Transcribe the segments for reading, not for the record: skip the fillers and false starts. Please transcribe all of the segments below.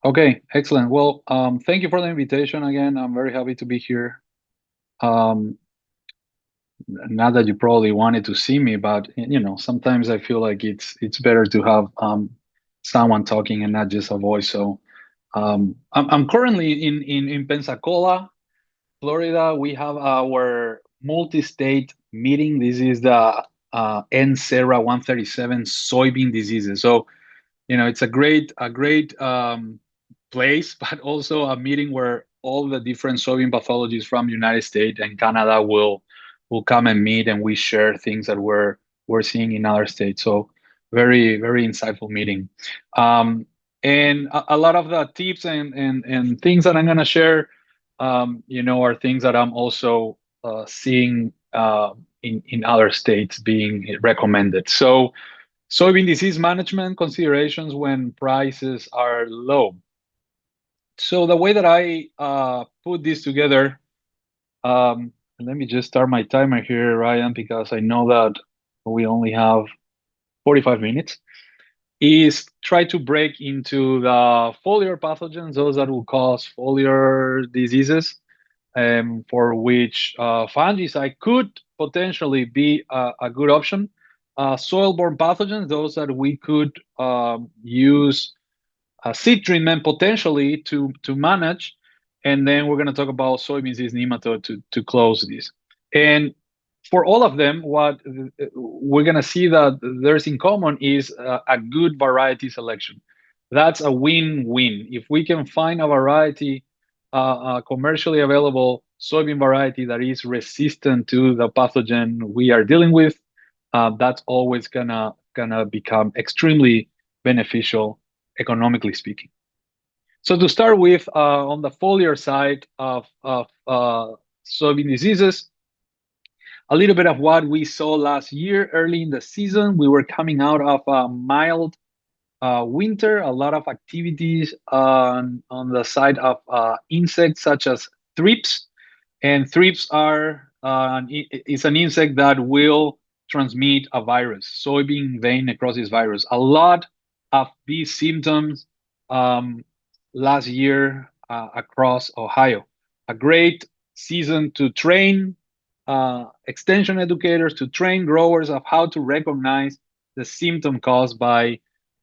Okay, excellent. Well, thank you for the invitation again. I'm very happy to be here. Um, Not that you probably wanted to see me, but sometimes I feel like it's better to have someone talking and not just a voice. So I'm currently in Pensacola, Florida. We have our multi-state meeting. This is the NSERA 137 soybean diseases. So it's a great place, but also a meeting where all the different soybean pathologists from the United States and Canada will come and meet, and we share things that we're seeing in other states. So very insightful meeting. Um, and a lot of the tips and things that I'm gonna share, are things that I'm also seeing in other states being recommended. So soybean disease management considerations when prices are low. So the way that I put this together, let me just start my timer here, Ryan, because I know that we only have 45 minutes, is try to break into the foliar pathogens, those that will cause foliar diseases, for which fungicide could potentially be a good option. Soil-borne pathogens, those that we could use seed treatment potentially to manage, and then we're going to talk about soybean disease nematode to close this. And for all of them, what we're going to see that there's in common is a good variety selection. That's a win-win. If we can find a variety, a commercially available soybean variety that is resistant to the pathogen we are dealing with, that's always gonna become extremely beneficial, economically speaking. So to start with, on the foliar side of soybean diseases, a little bit of what we saw last year early in the season. We were coming out of a mild winter, a lot of activities on the side of insects such as thrips. And thrips is an insect that will transmit a virus, soybean vein necrosis virus. A lot of these symptoms um, last year across Ohio. A great season to train extension educators, to train growers of how to recognize the symptom caused by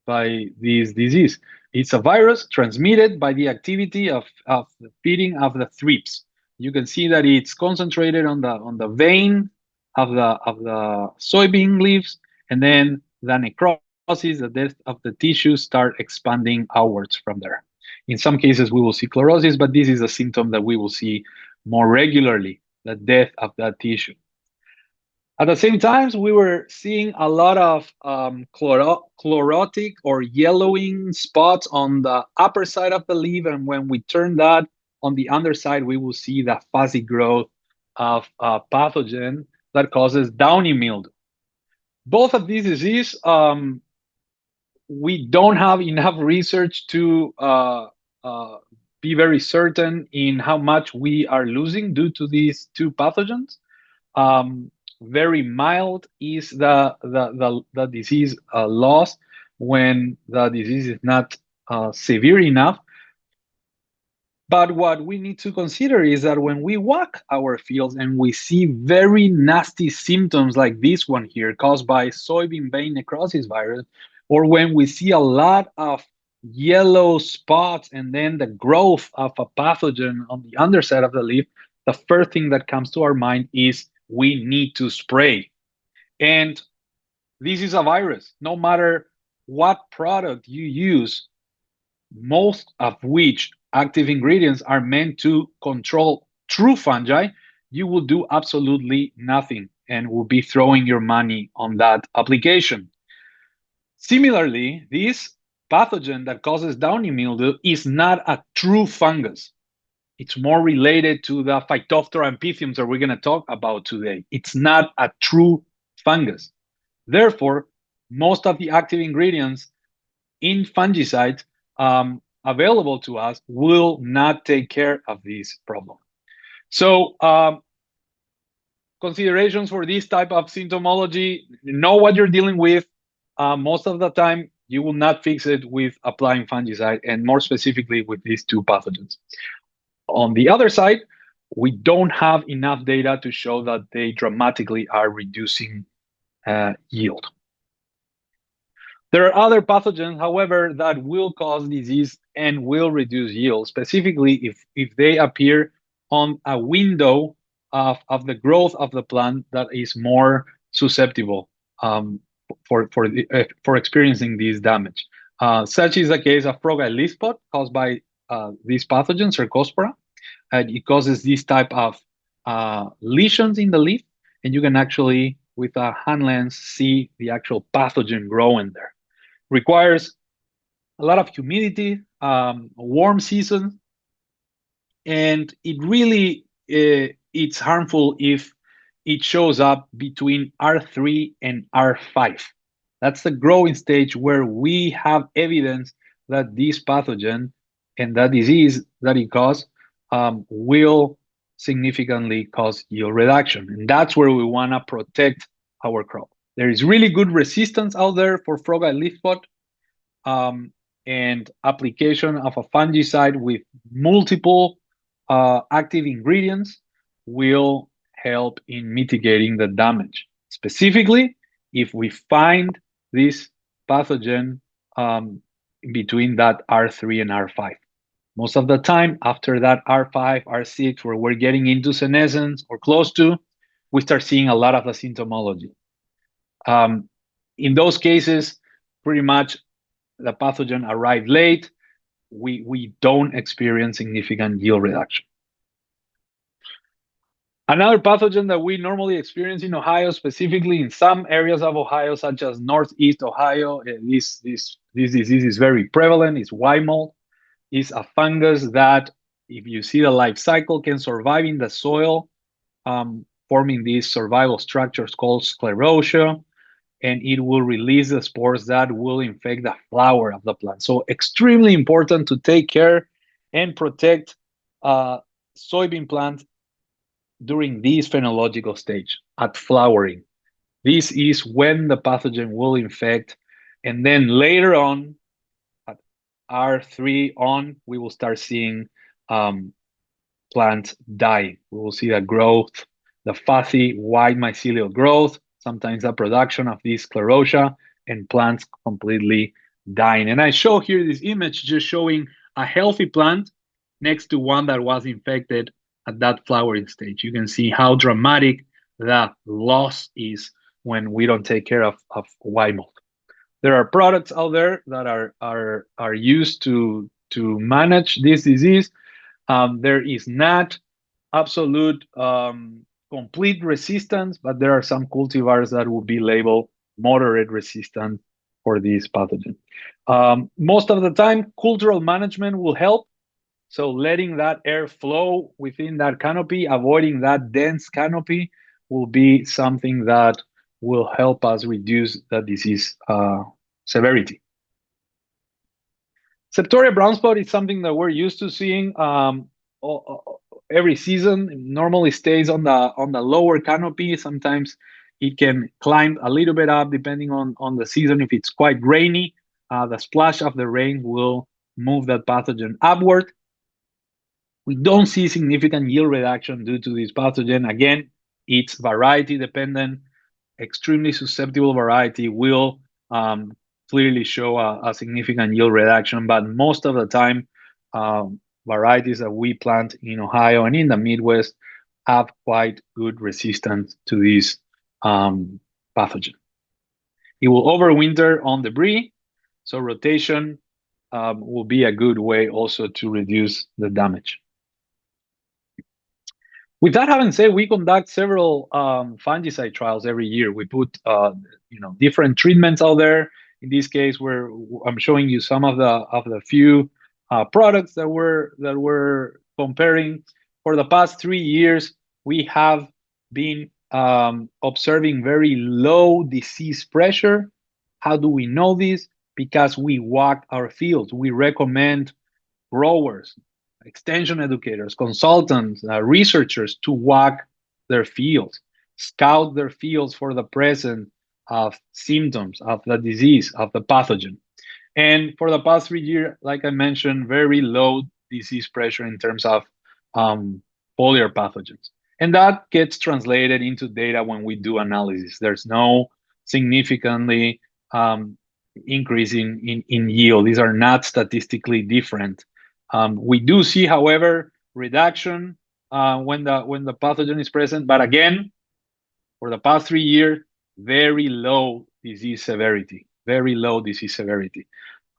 this disease. It's a virus transmitted by the activity of the feeding of the thrips. You can see that it's concentrated on the vein of the soybean leaves, and then the necrosis, the death of the tissue, start expanding outwards from there. In some cases, we will see chlorosis, but this is a symptom that we will see more regularly, the death of that tissue. At the same time, we were seeing a lot of chlorotic or yellowing spots on the upper side of the leaf. And when we turn that on the underside, we will see the fuzzy growth of a pathogen that causes downy mildew. Both of these diseases, we don't have enough research to uh, be very certain in how much we are losing due to these two pathogens. um, Very mild is the disease loss when the disease is not severe enough. But what we need to consider is that when we walk our fields and we see very nasty symptoms like this one here caused by soybean vein necrosis virus, or when we see a lot of yellow spots and then the growth of a pathogen on the underside of the leaf, the first thing that comes to our mind is we need to spray. And this is a virus. No matter what product you use, most of which active ingredients are meant to control true fungi, you will do absolutely nothing and will be throwing your money on that application. Similarly, this pathogen that causes downy mildew is not a true fungus. It's more related to the Phytophthora amphitheums that we're going to talk about today. It's not a true fungus. Therefore, most of the active ingredients in fungicides available to us will not take care of this problem. So, considerations for this type of symptomology: know what you're dealing with. Most of the time, You will not fix it with applying fungicide, and more specifically with these two pathogens. On the other side, we don't have enough data to show that they dramatically are reducing yield. There are other pathogens, however, that will cause disease and will reduce yield, specifically if they appear on a window of the growth of the plant that is more susceptible for experiencing this damage. Such is the case of frog-eye leaf spot caused by this pathogen, Cercospora. It causes this type of lesions in the leaf, and you can actually, with a hand lens, see the actual pathogen growing there. Requires a lot of humidity, warm season, and it really it's harmful if it shows up between R3 and R5. That's the growing stage where we have evidence that this pathogen and that disease that it causes will significantly cause yield reduction. And that's where we want to protect our crop. There is really good resistance out there for frog-eye leaf spot, and application of a fungicide with multiple active ingredients will help in mitigating the damage. Specifically, if we find this pathogen between that R3 and R5. Most of the time, after that R5, R6, where we're getting into senescence or close to, we start seeing a lot of the symptomology. In those cases, pretty much the pathogen arrived late, we don't experience significant yield reduction. Another pathogen that we normally experience in Ohio, specifically in some areas of Ohio, such as Northeast Ohio, this disease is very prevalent. It's white mold. It's a fungus that, if you see the life cycle, can survive in the soil, forming these survival structures called sclerotia, and it will release the spores that will infect the flower of the plant. So extremely important to take care and protect soybean plants during this phenological stage at flowering. This is when the pathogen will infect, and then later on, at R3 on, we will start seeing plants die. We will see the growth, the fatty white mycelial growth, sometimes the production of this sclerotia, and plants completely dying. And I show here this image just showing a healthy plant next to one that was infected at that flowering stage. You can see how dramatic that loss is when we don't take care of white mold. There are products out there that are used to manage this disease. There is not absolute complete resistance, but there are some cultivars that will be labeled moderate resistant for this pathogen. Most of the time, cultural management will help. So letting that air flow within that canopy, avoiding that dense canopy, will be something that will help us reduce the disease severity. Septoria brown spot is something that we're used to seeing every season. It normally stays on the lower canopy. Sometimes it can climb a little bit up depending on the season. If it's quite rainy, the splash of the rain will move that pathogen upward. We don't see significant yield reduction due to this pathogen. Again, it's variety dependent. Extremely susceptible variety will clearly show a significant yield reduction, but most of the time, varieties that we plant in Ohio and in the Midwest have quite good resistance to this pathogen. It will overwinter on debris, so rotation will be a good way also to reduce the damage. With that having said, we conduct several fungicide trials every year. We put different treatments out there. In this case, where I'm showing you some of the few products that we're comparing. For the past 3 years, we have been observing very low disease pressure. How do we know this? Because we walk our fields. We recommend growers, extension educators, consultants, researchers to walk their fields, scout their fields for the presence of symptoms of the disease, of the pathogen. And for the past 3 years, like I mentioned, very low disease pressure in terms of um, foliar pathogens. And that gets translated into data when we do analysis. There's no significantly um, increase in yield. These are not statistically different. We do see, however, reduction when the pathogen is present. But again, for the past 3 years, very low disease severity, very low disease severity.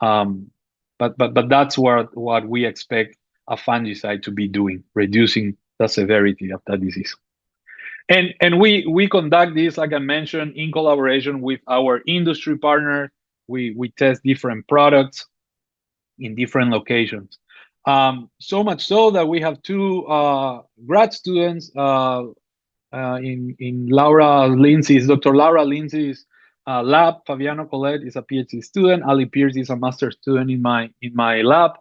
Um, but that's what we expect a fungicide to be doing, reducing the severity of that disease. And we conduct this, like I mentioned, in collaboration with our industry partner. We test different products in different locations. So much so that we have two grad students in Laura Lindsay's, Dr. Laura Lindsay's lab. Fabiano Colette is a PhD student. Ali Pierce is a master's student in my lab,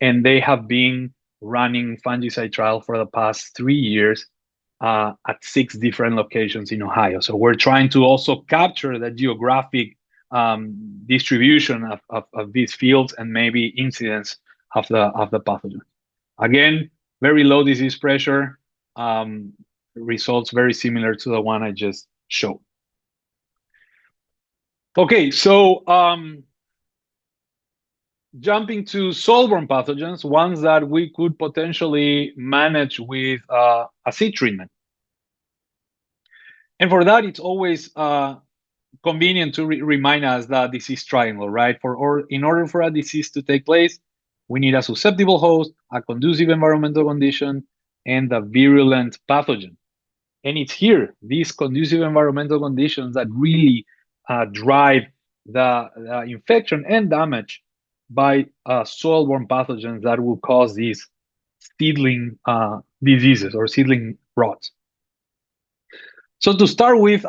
and they have been running fungicide trial for the past 3 years at 6 different locations in Ohio. So we're trying to also capture the geographic distribution of these fields and maybe incidence of the pathogen. Again, very low disease pressure, um, results very similar to the one I just showed. Okay, so jumping to soil-borne pathogens, ones that we could potentially manage with a seed treatment. And for that, it's always convenient to remind us the disease triangle, right? In order for a disease to take place, we need a susceptible host, a conducive environmental condition, and a virulent pathogen. And it's here, these conducive environmental conditions, that really drive the infection and damage by soil-borne pathogens that will cause these seedling diseases or seedling rots. So to start with,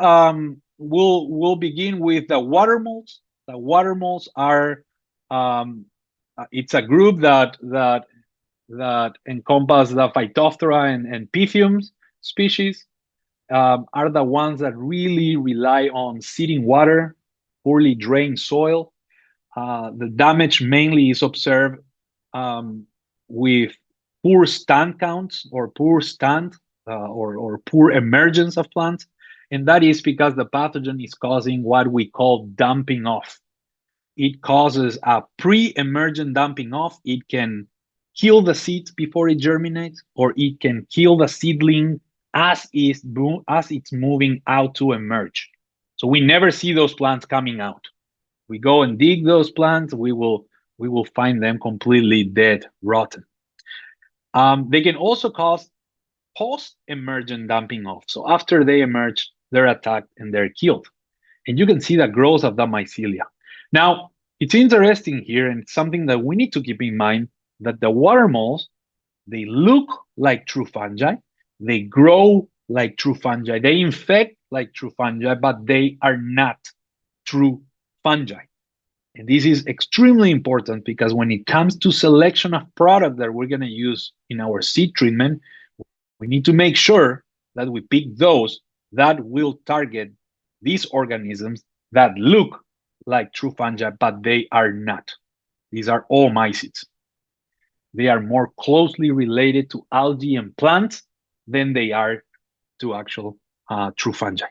we'll begin with the water moles. The water moles are it's a group that encompass the Phytophthora and Pythium species. Are the ones that really rely on seeding water, poorly drained soil. The damage mainly is observed with poor stand counts or poor stand or poor emergence of plants. And that is because the pathogen is causing what we call dumping off. It causes a pre-emergent dumping off. It can kill the seeds before it germinates, or it can kill the seedling as it's moving out to emerge. So we never see those plants coming out. We go and dig those plants, we will find them completely dead, rotten. They can also cause post-emergent dumping off. So after they emerge, they're attacked and they're killed. And you can see the growth of the mycelia. Now, it's interesting here, and it's something that we need to keep in mind, that the water moles, they look like true fungi, they grow like true fungi, they infect like true fungi, but they are not true fungi. And this is extremely important because when it comes to selection of product that we're going to use in our seed treatment, we need to make sure that we pick those that will target these organisms that look like true fungi, but they are not. These are oomycetes. They are more closely related to algae and plants than they are to actual true fungi.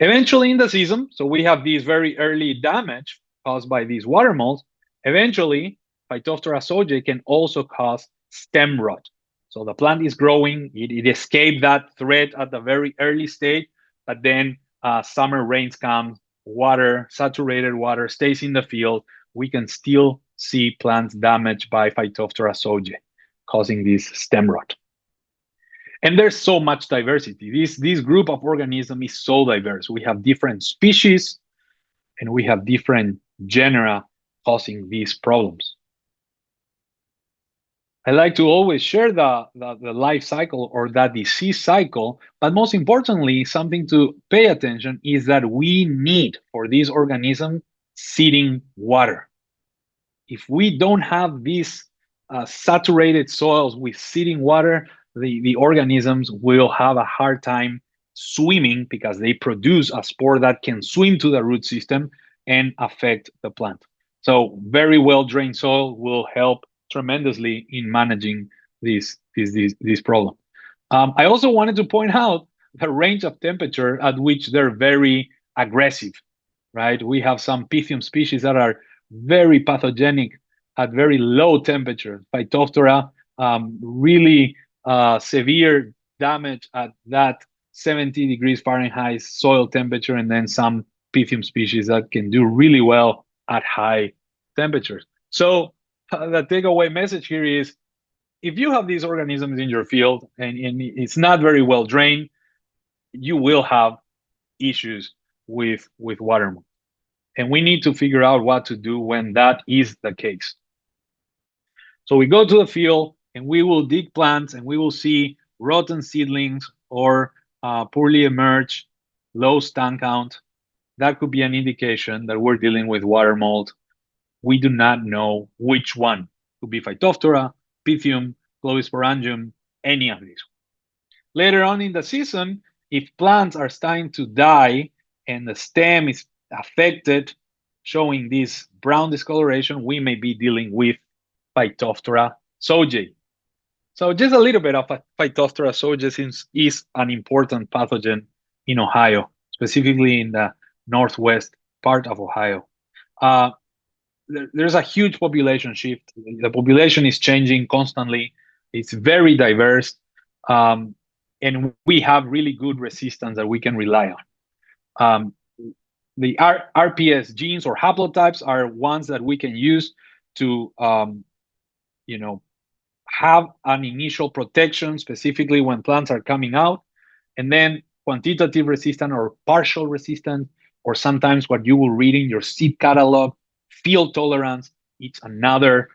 Eventually in the season, so we have this very early damage caused by these water moles. Eventually, Phytophthora sojei can also cause stem rot. So the plant is growing, it escaped that threat at the very early stage, but then summer rains come, water, saturated water stays in the field. We can still see plants damaged by Phytophthora sojei, causing this stem rot. And there's so much diversity. This group of organisms is so diverse. We have different species and we have different genera causing these problems. I like to always share the life cycle or the disease cycle, but most importantly, something to pay attention is that we need for this organism seeding water. If we don't have these saturated soils with seeding water, the organisms will have a hard time swimming because they produce a spore that can swim to the root system and affect the plant. So very well drained soil will help tremendously in managing this problem. I also wanted to point out the range of temperature at which they're very aggressive, right? We have some Pythium species that are very pathogenic at very low temperature. Phytophthora, really severe damage at that 70 degrees Fahrenheit soil temperature, and then some Pythium species that can do really well at high temperatures. So the takeaway message here is if you have these organisms in your field and it's not very well drained, you will have issues with water. And we need to figure out what to do when that is the case. So we go to the field and we will dig plants and we will see rotten seedlings or poorly emerged, low stand count. That could be an indication that we're dealing with water mold. We do not know which one. It could be Phytophthora, Pythium, Globisporangium, any of these. Later on in the season, if plants are starting to die and the stem is affected, showing this brown discoloration, we may be dealing with Phytophthora sojei. So just a little bit of Phytophthora sojei is an important pathogen in Ohio, specifically in the northwest part of Ohio. Uh, there's a huge population shift. The population is changing constantly. It's very diverse. And we have really good resistance that we can rely on. Um, the RPS genes or haplotypes are ones that we can use to, you know, have an initial protection, specifically when plants are coming out, and then quantitative resistant or partial resistant, or sometimes what you will read in your seed catalog, field tolerance. It's another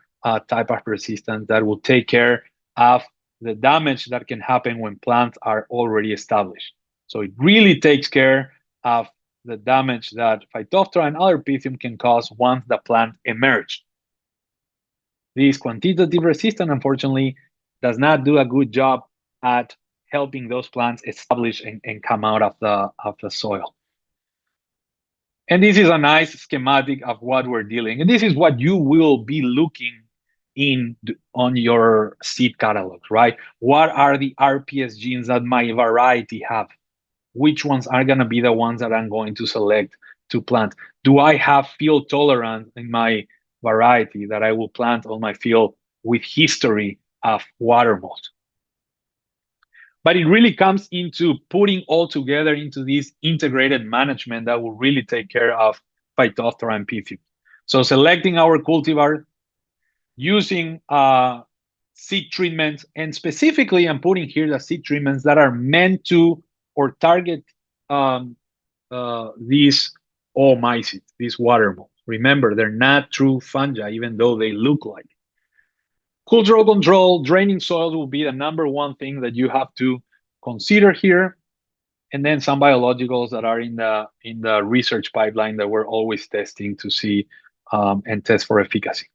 type of resistance that will take care of the damage that can happen when plants are already established. So it really takes care of the damage that Phytophthora and other Pythium can cause once the plant emerged. This quantitative resistance, unfortunately, does not do a good job at helping those plants establish and come out of the soil. And this is a nice schematic of what we're dealing. And this is what you will be looking in on your seed catalogs, right? What are the RPS genes that my variety have? Which ones are going to be the ones that I'm going to select to plant? Do I have field tolerance in my variety that I will plant on my field with history of water mold? But it really comes into putting all together into this integrated management that will really take care of Phytophthora and Pythium. So selecting our cultivar, using seed treatments, and specifically I'm putting here the seed treatments that are meant to or target these oomycetes, these water molds. Remember, they're not true fungi, even though they look like. Cultural control, draining soils will be the number one thing that you have to consider here. And then some biologicals that are in the research pipeline that we're always testing to see and test for efficacy.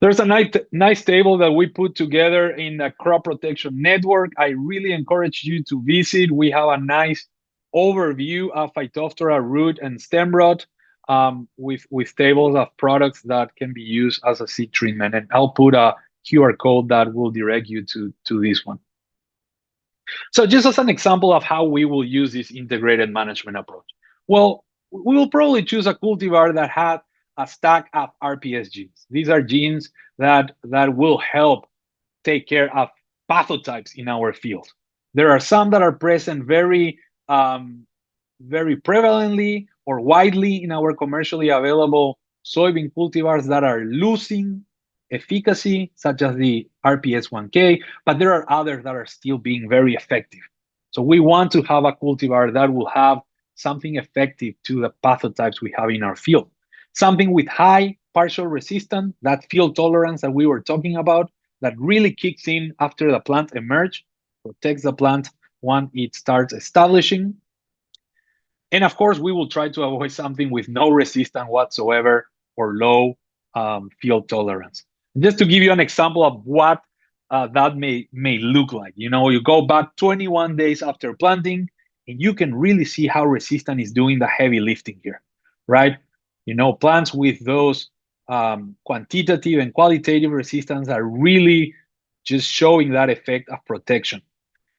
There's a nice table that we put together in the crop protection network. I really encourage you to visit. We have a nice overview of Phytophthora root and stem rot with tables of products that can be used as a seed treatment. And I'll put a QR code that will direct you to this one. So just as an example of how we will use this integrated management approach. Well, we will probably choose a cultivar that had a stack of RPS genes. These are genes that will help take care of pathotypes in our field. There are some that are present very prevalently or widely in our commercially available soybean cultivars that are losing efficacy, such as the RPS1K, but there are others that are still being very effective. So we want to have a cultivar that will have something effective to the pathotypes we have in our field. Something with high partial resistance, that field tolerance that we were talking about, that really kicks in after the plant emerges, protects the plant when it starts establishing. And of course, we will try to avoid something with no resistance whatsoever or low field tolerance. Just to give you an example of what that may look like. You know, you go back 21 days after planting, and you can really see how resistant is doing the heavy lifting here, right? Plants with those quantitative and qualitative resistance are really just showing that effect of protection.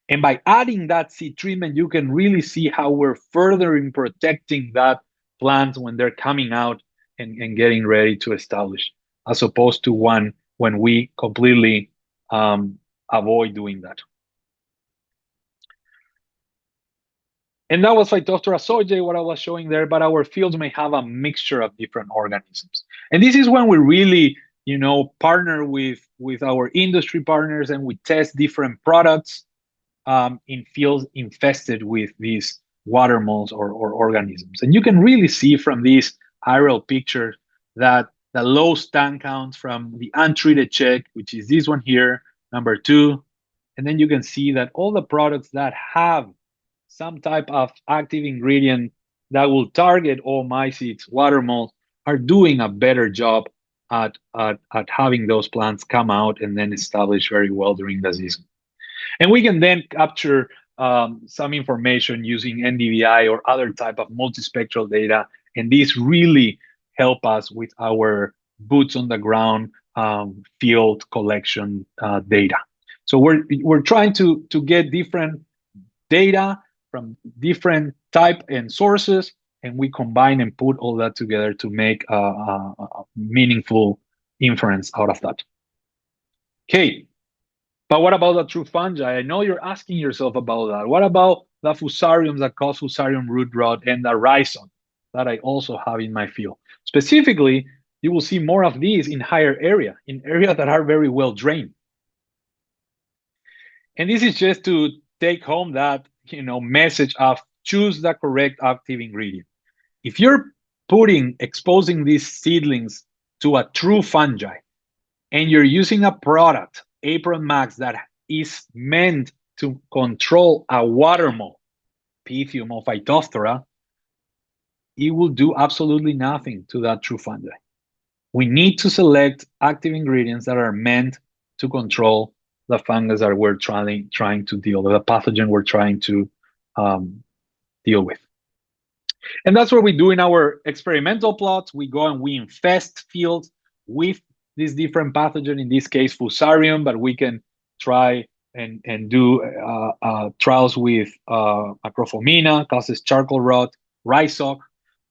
And by adding that seed treatment, you can really see how we're furthering protecting that plant when they're coming out and getting ready to establish, as opposed to one when we completely avoid doing that. And that was Phytophthora sojei, what I was showing there, but our fields may have a mixture of different organisms. And this is when we really, partner with our industry partners and we test different products in fields infested with these water moles or organisms. And you can really see from these aerial pictures that the low stand counts from the untreated check, which is this one here, number 2. And then you can see that all the products that have some type of active ingredient that will target all mycetes, water moles, are doing a better job at having those plants come out and then establish very well during the season. And we can then capture some information using NDVI or other type of multispectral data. And these really help us with our boots on the ground field collection data. So we're trying to get different data from different type and sources, and we combine and put all that together to make a meaningful inference out of that. Okay, but what about the true fungi? I know you're asking yourself about that. What about the fusariums that cause fusarium root rot and the rhizome that I also have in my field? Specifically, you will see more of these in higher area, in areas that are very well drained. And this is just to take home that message of choose the correct active ingredient. If you're exposing these seedlings to a true fungi, and you're using a product, Apron Max, that is meant to control a water mole, Pythium or Phytophthora, it will do absolutely nothing to that true fungi. We need to select active ingredients that are meant to control the fungus that we're trying to deal with, the pathogen we're trying to deal with. And that's what we do in our experimental plots. We go and we infest fields with these different pathogen, in this case fusarium, but we can try and do trials with acrophomina, causes charcoal rot, rhizoc,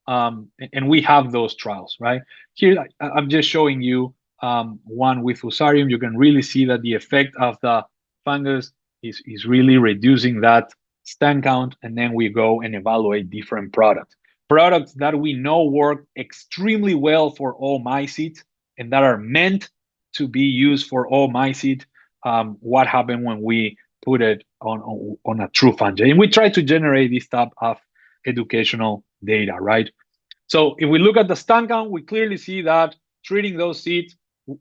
and we have those trials, right? Here, I'm just showing you one with fusarium. You can really see that the effect of the fungus is really reducing that stand count, and then we go and evaluate different products. Products that we know work extremely well for all mycetes and that are meant to be used for all mycetes. What happened when we put it on a true fungi? And we try to generate this type of educational data, right? So if we look at the stand count, we clearly see that treating those seeds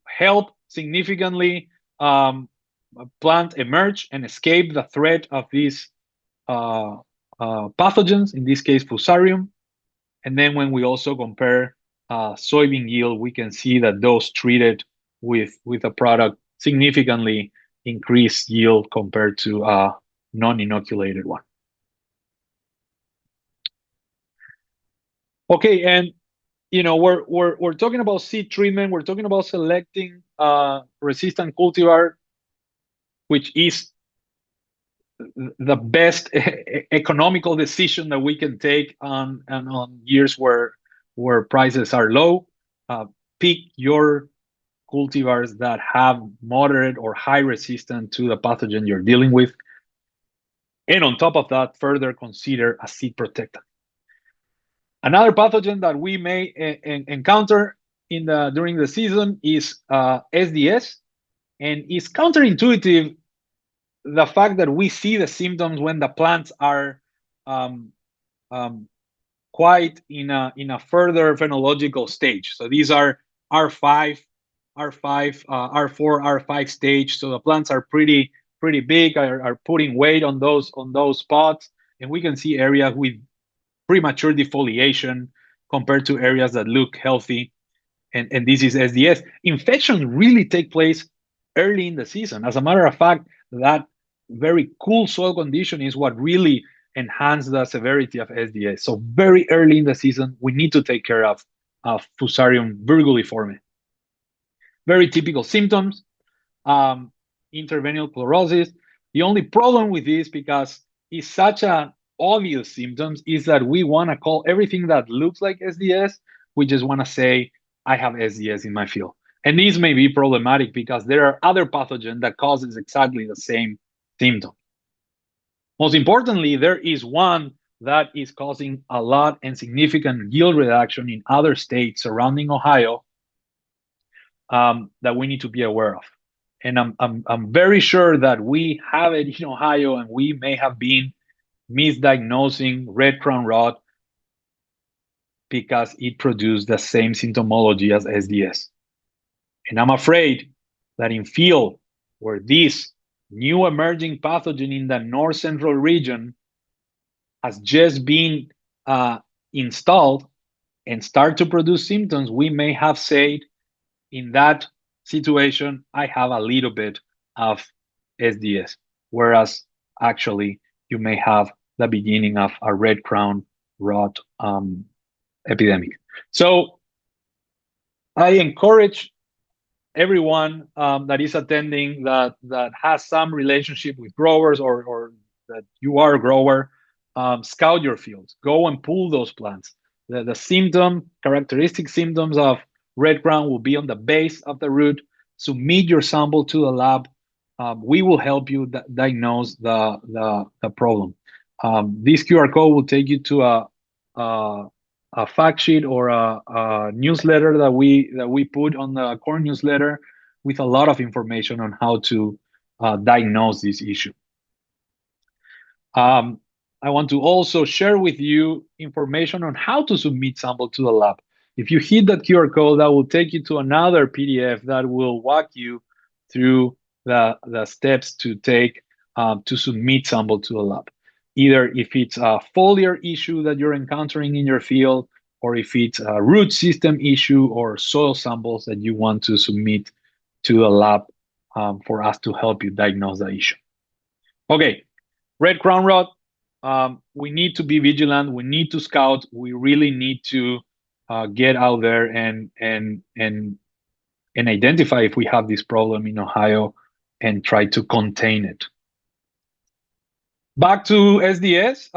help significantly plant emerge and escape the threat of these pathogens, in this case fusarium. And then when we also compare soybean yield, we can see that those treated with a product significantly increase yield compared to a non-inoculated one. Okay, and we're talking about seed treatment. We're talking about selecting resistant cultivar, which is the best economical decision that we can take on years where prices are low. Pick your cultivars that have moderate or high resistance to the pathogen you're dealing with. And on top of that, further consider a seed protectant. Another pathogen that we may encounter during the season is SDS, and it's counterintuitive, the fact that we see the symptoms when the plants are quite in a further phenological stage. So these are R5, R4, R5 stage. So the plants are pretty big, are putting weight on those spots, and we can see areas with premature defoliation compared to areas that look healthy. And this is SDS. Infections really take place early in the season. As a matter of fact, that very cool soil condition is what really enhance the severity of SDS. So very early in the season, we need to take care of of Fusarium virguliforme. Very typical symptoms, um, intervenial chlorosis. The only problem with this, because it's such an obvious symptoms, is that we want to call everything that looks like SDS, we just want to say, I have SDS in my field. And this may be problematic because there are other pathogens that causes exactly the same symptom. Most importantly, there is one that is causing a lot and significant yield reduction in other states surrounding Ohio, that we need to be aware of. And I'm very sure that we have it in Ohio, and we may have been misdiagnosing red crown rot because it produced the same symptomology as SDS. And I'm afraid that in field where this new emerging pathogen in the north central region has just been installed and start to produce symptoms, we may have said, in that situation, I have a little bit of SDS, whereas actually you may have the beginning of a red crown rot epidemic. So I encourage everyone that is attending, that has some relationship with growers, or that you are a grower, scout your fields, go and pull those plants. The symptom characteristic symptoms of red crown will be on the base of the root. Submit your sample to the lab. We will help you diagnose the problem. This QR code will take you to a, a fact sheet, or a newsletter that we put on the core newsletter, with a lot of information on how to diagnose this issue. Um, I want to also share with you information on how to submit sample to the lab. If you hit that QR code, that will take you to another PDF that will walk you through the steps to take to submit sample to the lab. Either if it's a foliar issue that you're encountering in your field, or if it's a root system issue or soil samples that you want to submit to the lab, for us to help you diagnose the issue. Okay, red crown rot. We need to be vigilant. We need to scout. We really need to get out there and identify if we have this problem in Ohio, and try to contain it. Back to SDS.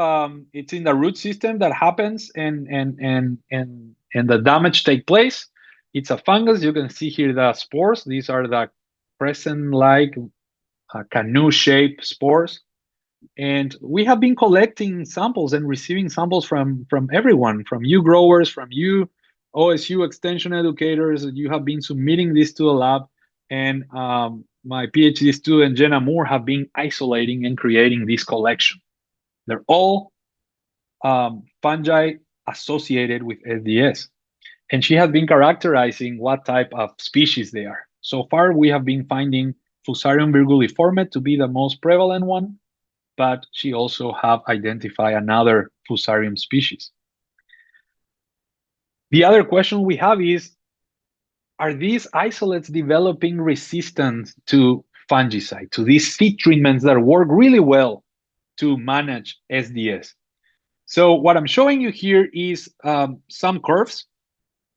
It's in the root system that happens, and the damage take place. It's a fungus. You can see here the spores. These are the crescent-like canoe-shaped spores. And we have been collecting samples and receiving samples from everyone, from you growers, from you OSU extension educators. You have been submitting this to the lab, and my PhD student Jenna Moore have been isolating and creating this collection. They're all fungi associated with SDS, and she has been characterizing what type of species they are. So far, we have been finding Fusarium virguliforme to be the most prevalent one, but she also have identified another Fusarium species. The other question we have is, are these isolates developing resistance to fungicide, to these seed treatments that work really well to manage SDS? So what I'm showing you here is some curves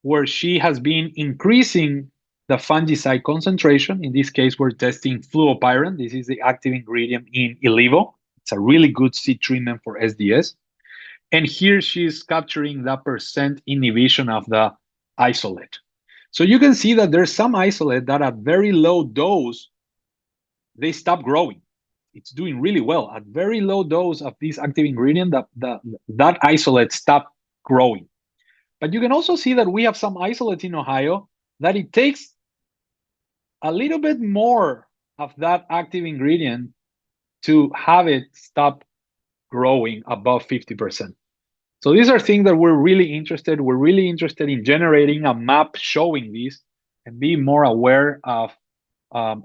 where she has been increasing the fungicide concentration. In this case, we're testing fluopyran. This is the active ingredient in Ilivo. It's a really good seed treatment for SDS. And here she's capturing the percent inhibition of the isolate. So you can see that there's some isolate that at very low dose, they stop growing. It's doing really well. At very low dose of this active ingredient, that isolate stop growing. But you can also see that we have some isolates in Ohio that it takes a little bit more of that active ingredient to have it stop growing above 50%. So these are things that we're really interested. We're really interested in generating a map showing this, and be more aware of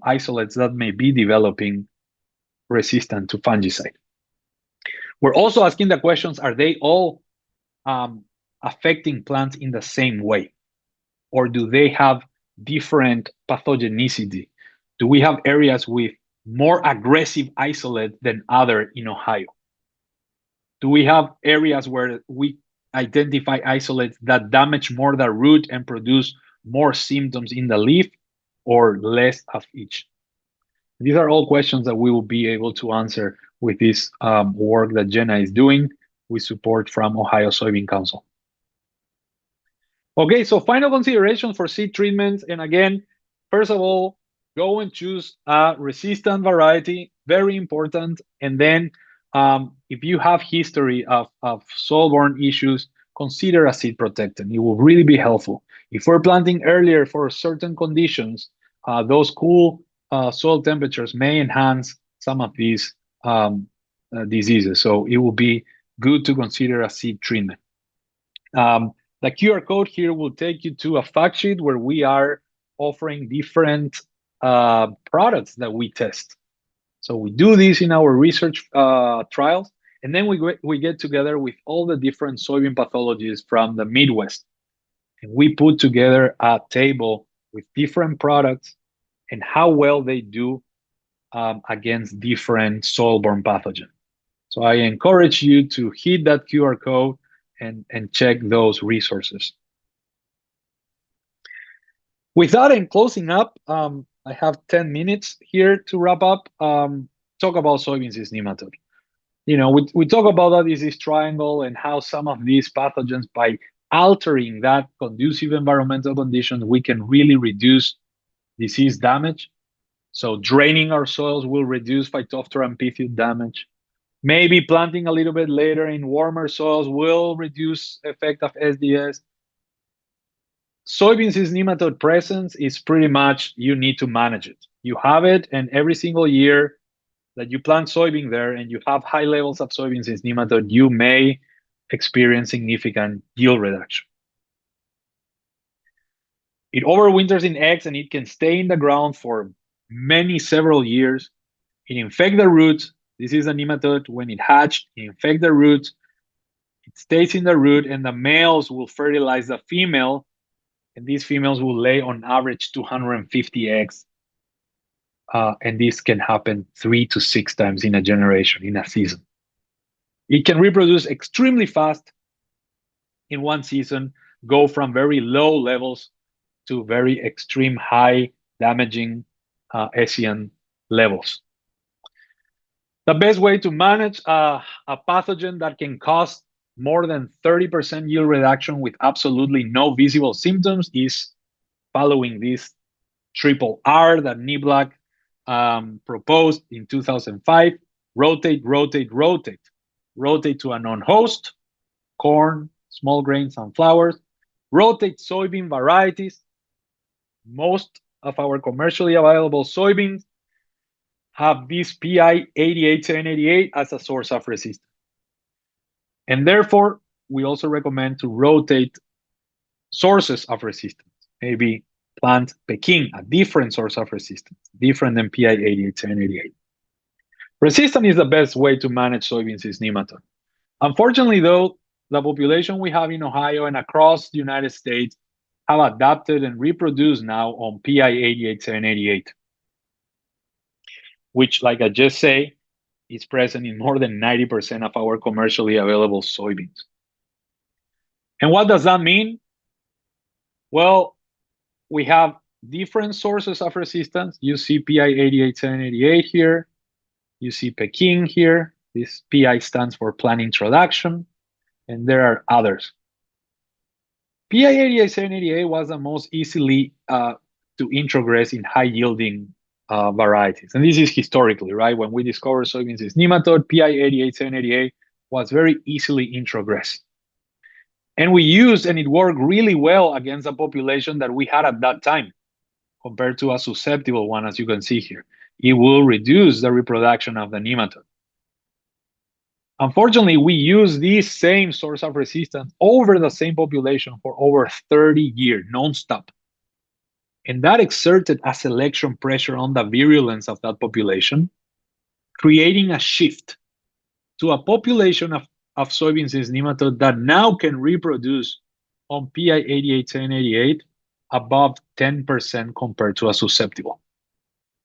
isolates that may be developing resistant to fungicide. We're also asking the questions, are they all affecting plants in the same way? Or do they have different pathogenicity? Do we have areas with more aggressive isolate than other in Ohio? Do we have areas where we identify isolates that damage more the root and produce more symptoms in the leaf or less of each? These are all questions that we will be able to answer with this work that Jenna is doing with support from Ohio Soybean Council. Okay, so final considerations for seed treatments. And again, first of all, go and choose a resistant variety, very important. And then if you have history of soil-borne issues, consider a seed protectant. It will really be helpful. If we're planting earlier for certain conditions, those cool soil temperatures may enhance some of these diseases. So it will be good to consider a seed treatment. The QR code here will take you to a fact sheet where we are offering different products that we test. So we do this in our research trials, and then we get together with all the different soybean pathologies from the Midwest, and we put together a table with different products and how well they do against different soil-borne pathogens. So I encourage you to hit that QR code and check those resources. With that, and closing up, I have 10 minutes here to wrap up. Talk about soybean cyst nematode. We talk about that disease triangle and how some of these pathogens, by altering that conducive environmental conditions, we can really reduce disease damage. So draining our soils will reduce Phytophthora and Pythium damage. Maybe planting a little bit later in warmer soils will reduce effect of SDS. Soybean cyst nematode presence is pretty much you need to manage it. You have it, and every single year that you plant soybean there and you have high levels of soybean cyst nematode, you may experience significant yield reduction. It overwinters in eggs and it can stay in the ground for several years. It infects the roots. This is a nematode. When it hatched, it infects the roots. It stays in the root, and the males will fertilize the female, and these females will lay on average 250 eggs. And this can happen 3 to 6 times in a generation, in a season. It can reproduce extremely fast in one season, go from very low levels to very extreme high damaging SCN levels. The best way to manage a pathogen that can cause more than 30% yield reduction with absolutely no visible symptoms is following this triple R that Niblack proposed in 2005. Rotate, rotate, rotate. Rotate to a non-host, corn, small grains, sunflowers. Rotate soybean varieties. Most of our commercially available soybeans have this PI 88788 as a source of resistance. And therefore, we also recommend to rotate sources of resistance. Maybe plant Peking, a different source of resistance, different than PI 88788. Resistance is the best way to manage soybean cyst nematode. Unfortunately, though, the population we have in Ohio and across the United States have adapted and reproduced now on PI 88788, which, like I just say, is present in more than 90% of our commercially available soybeans. And what does that mean? Well, we have different sources of resistance. You see PI 88788 here. You see Peking here. This PI stands for plant introduction, and there are others. PI 88788 was the most easily to introgress in high-yielding varieties. And this is historically, right? When we discovered soybean cyst nematode, PI 88788 was very easily introgressed. And we used, and it worked really well against the population that we had at that time, compared to a susceptible one, as you can see here. It will reduce the reproduction of the nematode. Unfortunately, we use this same source of resistance over the same population for over 30 years, nonstop. And that exerted a selection pressure on the virulence of that population, creating a shift to a population of soybean cyst nematode that now can reproduce on PI 88788 above 10% compared to a susceptible.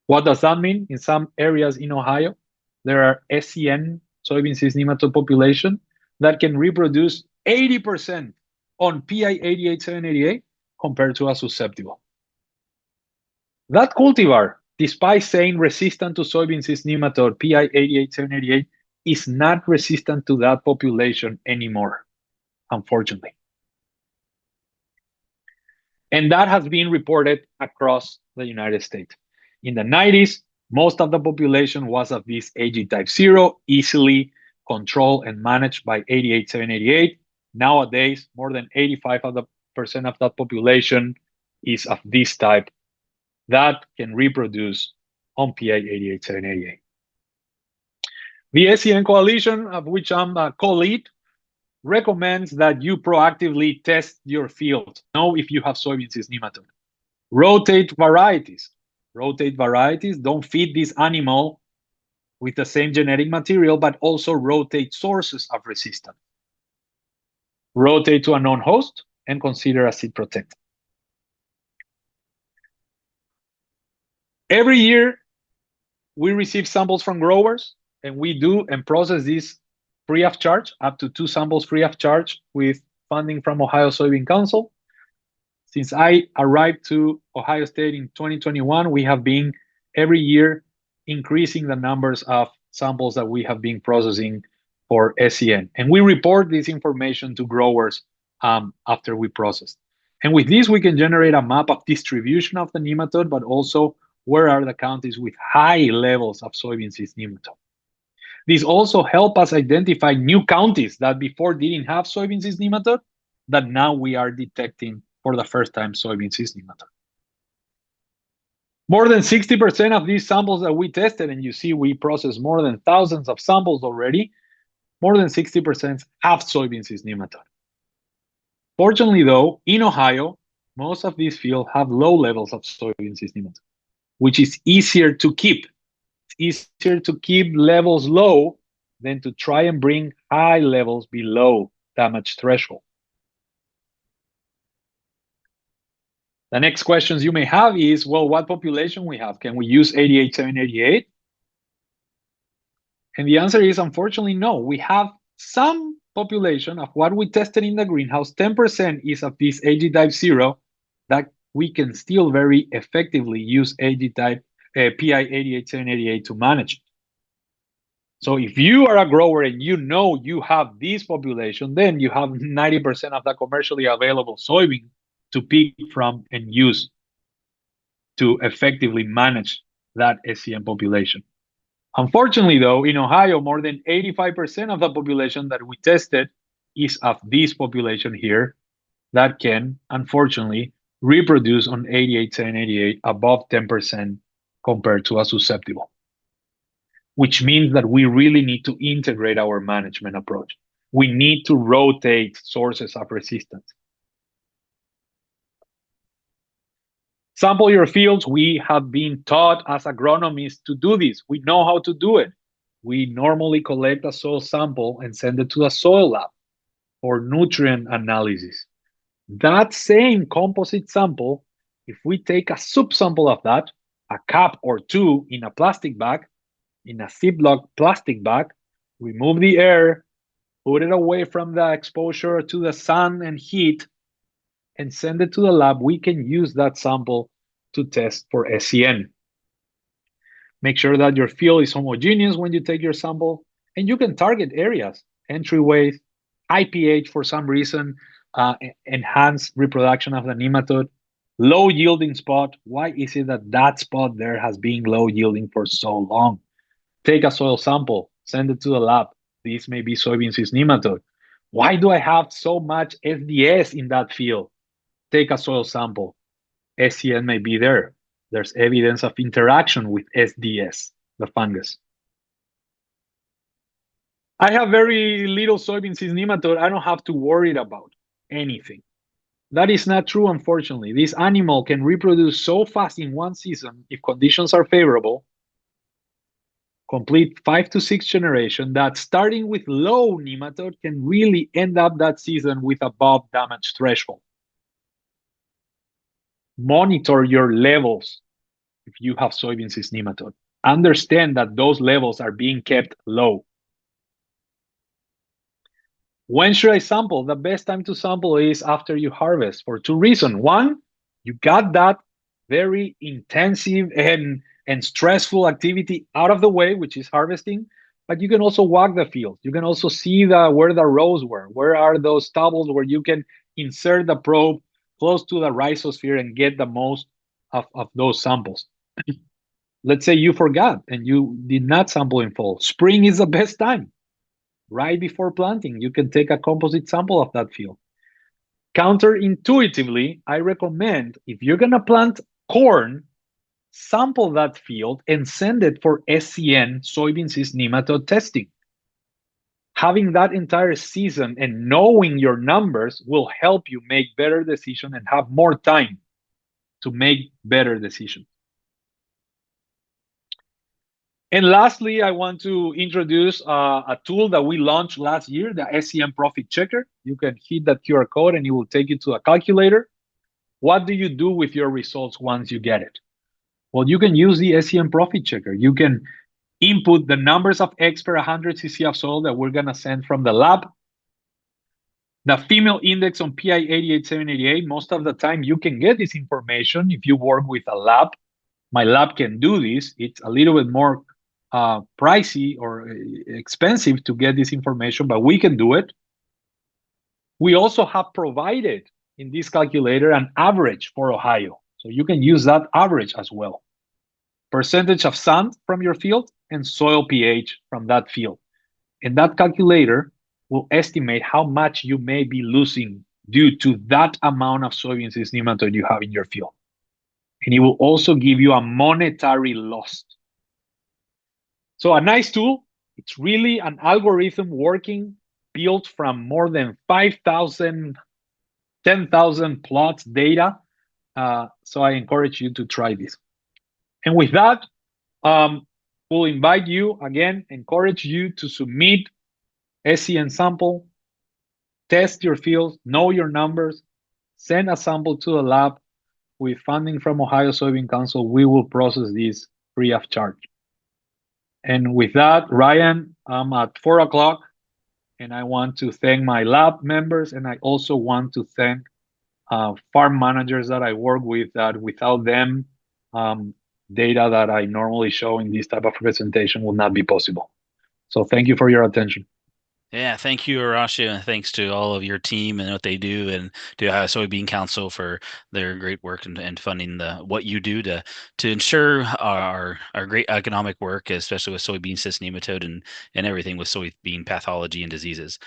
What does that mean? In some areas in Ohio, there are SCN soybean cyst nematode population that can reproduce 80% on PI 88788 compared to a susceptible. That cultivar, despite saying resistant to soybean cyst nematode PI 88788, is not resistant to that population anymore, unfortunately. And that has been reported across the United States. In the 90s, most of the population was of this AG type 0, easily controlled and managed by 88788. Nowadays, more than 85% of that population is of this type that can reproduce on PA 88788. The SCN coalition, of which I'm a co-lead, recommends that you proactively test your field. Know if you have soybean cyst nematode. Rotate varieties. Rotate varieties. Don't feed this animal with the same genetic material, but also rotate sources of resistance. Rotate to a known host and consider a seed protectant. Every year, we receive samples from growers, and we do and process these free of charge, up to 2 samples free of charge with funding from Ohio Soybean Council. Since I arrived to Ohio State in 2021, we have been every year increasing the numbers of samples that we have been processing for SCN. And we report this information to growers after we process. And with this, we can generate a map of distribution of the nematode, but also where are the counties with high levels of soybean cyst nematode. This also helps us identify new counties that before didn't have soybean cyst nematode, that now we are detecting for the first time soybean cyst nematode. More than 60% of these samples that we tested, and you see we processed more than thousands of samples already, more than 60% have soybean cyst nematode. Fortunately, though, in Ohio, most of these fields have low levels of soybean cyst nematode, which is easier to keep. It's easier to keep levels low than to try and bring high levels below damage threshold. The next questions you may have is, well, what population we have? Can we use 88788? And the answer is, unfortunately, no. We have some population of what we tested in the greenhouse. 10% is of this AG type 0 that we can still very effectively use AG type PI 88788 to manage. So if you are a grower and you know you have this population, then you have 90% of the commercially available soybean to pick from and use to effectively manage that SCN population. Unfortunately, though, in Ohio, more than 85% of the population that we tested is of this population here that can, unfortunately, reproduce on 88788 above 10% compared to a susceptible, which means that we really need to integrate our management approach. We need to rotate sources of resistance. Sample your fields. We have been taught as agronomists to do this. We know how to do it. We normally collect a soil sample and send it to the soil lab for nutrient analysis. That same composite sample, if we take a subsample of that, a cup or two in a plastic bag, in a Ziploc plastic bag, remove the air, put it away from the exposure to the sun and heat, and send it to the lab, we can use that sample to test for SCN. Make sure that your field is homogeneous when you take your sample, and you can target areas, entryways, high pH for some reason, enhance reproduction of the nematode, low yielding spot. Why is it that that spot there has been low yielding for so long? Take a soil sample, send it to the lab. This may be soybean cyst nematode. Why do I have so much SDS in that field? Take a soil sample. SCN may be there. There's evidence of interaction with SDS, the fungus. I have very little soybean cyst nematode. I don't have to worry about anything. That is not true, unfortunately. This animal can reproduce so fast in one season if conditions are favorable, complete 5 to 6 generation, that starting with low nematode can really end up that season with above damage threshold. Monitor your levels if you have soybean cyst nematode. Understand that those levels are being kept low. When should I sample? The best time to sample is after you harvest for two reasons. One, you got that very intensive and stressful activity out of the way, which is harvesting. But you can also walk the field. You can also see where the rows were. Where are those stubbles where you can insert the probe close to the rhizosphere and get the most of those samples. Let's say you forgot and you did not sample in fall. Spring is the best time. Right before planting, you can take a composite sample of that field. Counterintuitively, I recommend if you're going to plant corn, sample that field and send it for SCN, soybean cyst nematode testing. Having that entire season and knowing your numbers will help you make better decisions and have more time to make better decisions. And lastly, I want to introduce a tool that we launched last year, the SEM Profit Checker. You can hit that QR code and it will take you to a calculator. What do you do with your results once you get it? Well, you can use the SEM Profit Checker. You can input the numbers of X per 100 cc of soil that we're going to send from the lab. The female index on PI 88788, most of the time you can get this information if you work with a lab. My lab can do this. It's a little bit more pricey or expensive to get this information, but we can do it. We also have provided in this calculator an average for Ohio. So you can use that average as well. Percentage of sand from your field and soil pH from that field. And that calculator will estimate how much you may be losing due to that amount of soybean cyst nematode you have in your field. And it will also give you a monetary loss. So a nice tool. It's really an algorithm working, built from more than 5,000, 10,000 plots data. So I encourage you to try this. And with that, we'll invite you again, encourage you to submit SCN sample, test your fields, know your numbers, send a sample to the lab. With funding from Ohio Soybean Council, we will process this free of charge. And with that, Ryan, I'm at 4 o'clock, and I want to thank my lab members, and I also want to thank farm managers that I work with, that without them, data that I normally show in this type of presentation will not be possible. So thank you for your attention. Yeah, thank you, Horacio, and thanks to all of your team and what they do, and to Soybean Council for their great work and funding what you do to ensure our great economic work, especially with soybean cyst nematode and everything with soybean pathology and diseases.